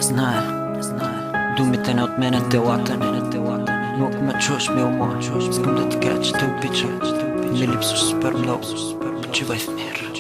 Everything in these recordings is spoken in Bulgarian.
Знае, думите не отменят делата. Но ако ме чуеш, мил мой, искам да ти кажа, че те обичам. Ми липсваш супер много, почивай в мир.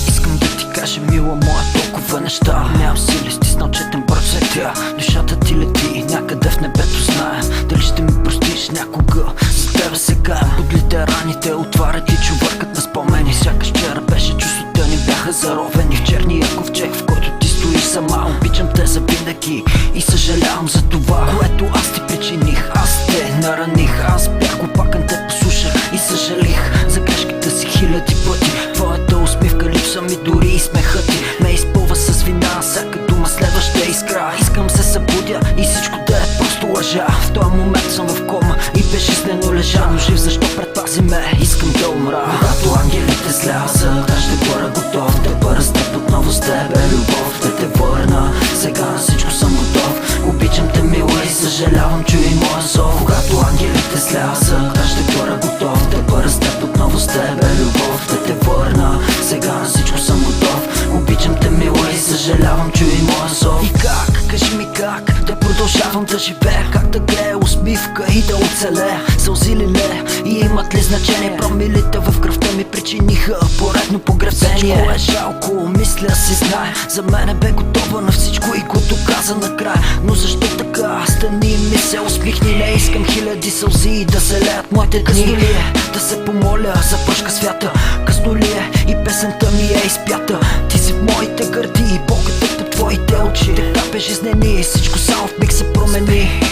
Искам да ти кажа, мила моя, толкова неща. Нямам сили, стиснал четен брой светя. Душата ти лети някъде в небето, знае. Дали ще ми простиш някога? За тебе сега бодлите раните отварят и чувъркат на спомени. Сякаш вчера беше, чувствата ни бяха заровени в черния ковчег, в който ти стоиш сама. Обичам те завинаги и съжалявам за това, което аз ти причиних. Аз те нараних, аз бях опакан, те послушах и съжалих за грешките си хиляди пъти. Твоята усмивка, липса ми, дори и смехът ти ме изпълва с вина. Всяка дума следваща искра. Искам се събудя и всичко да е просто лъжа. В този момент съм в кома и безжизнено лежа, но жив, защо предпази ме? Искам да умра. Когато ангелите слязат, аз ще бъда готов да бъда с теб отново, с тебе любов да те върна. Сега на всичко съм готов. Обичам те, мила, и съжалявам, чуй моя зов. Когато ангелите слязат, аз ще бъда готов да бъда с теб отново, с тебе любов да те върна. Сега на всичко съм готов. Обичам те, мила, и съжалявам, чуй моя зов. И как? Кажи ми как да продължавам да живея, как да глея усмивка и да оцелея. Сълзи ли не и имат ли значение? Промилите в кръвта ми причиниха поредно погребение. Всичко е жалко, мисля си, знае. За мене бе готова на всичко и го доказа накрая. Но защо така? Стани ми се, усмихни, не искам хиляди сълзи да се леят моите дни. Късно ли е да се помоля за пръшка свята? Късно ли е и песента ми е изпята? Ти си в моите гърди и болката по твоите очи. Така бе жизнени, всичко само в миг се промени.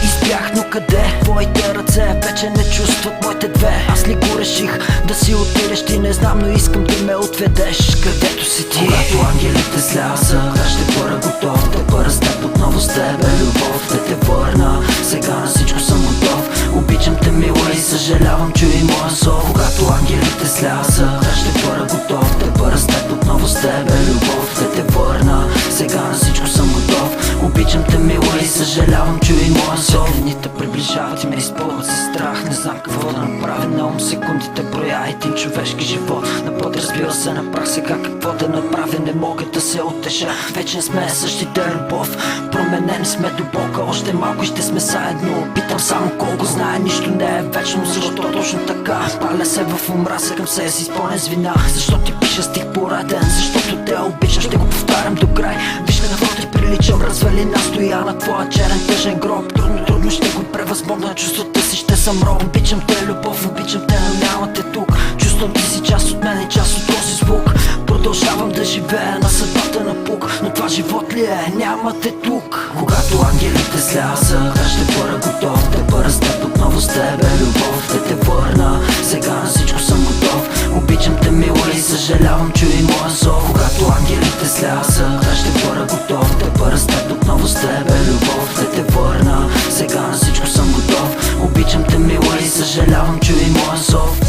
Избях, но къде? Твоите ръце вече не чувстват моите две. Аз ли го реших да си отидеш? Ти не знам, но искам да ме отведеш където си ти. Когато ангелите слязат, аз ще бъда готов да бъда с теб отново, с тебе любов да те върна. Сега на всичко съм готов. Обичам те, мила, и съжалявам, чуй моя зов. Когато ангелите слязат, аз ще бъда готов да бъда с теб отново, с тебе любов да те върна. Сега на всичко съм готов. Обичам те, мила, и съжалявам, чуй моя зов. Дните приближават и ме изпълват със страх. Не знам какво да направя, на ум секундите броя един човешки живот. На път разбира се на прах, сега какво да направя, не мога да се утеша. Вече сме същите любов, променени сме до Бога. Още малко и ще сме заедно, питам само колко. Знае, нищо не е вечно, защо точно така? Паля се в омраза към себе си, спонен с вина. Защо ти пиша стих пореден? Защото те обичам, ще го повтарям до край. Виж на какво ти приличам, развали настоя на твоя черен тъжен гроб. Трудно ще го превъзмогна, чувствата си ще съм роб. Обичам те, любов, обичам те, но няма те тук. Чувствам, ти си част от мен и част от този звук. Продължавам да живея на съдбата на пук, но това живот ли е? Няма те тук. Когато ангелите слязат, аз ще бъда готов да бъда с теб отново, с тебе любов да те върна. Сега на всичко съм готов. Обичам те, мила, и съжалявам, чуй моя зов. Когато ангелите слязат, аз ще бъда готов да бъда с теб отново, с тебе любов да те върна. Сега на всичко съм готов. Обичам те, мила, и съжалявам, чуй моя зов.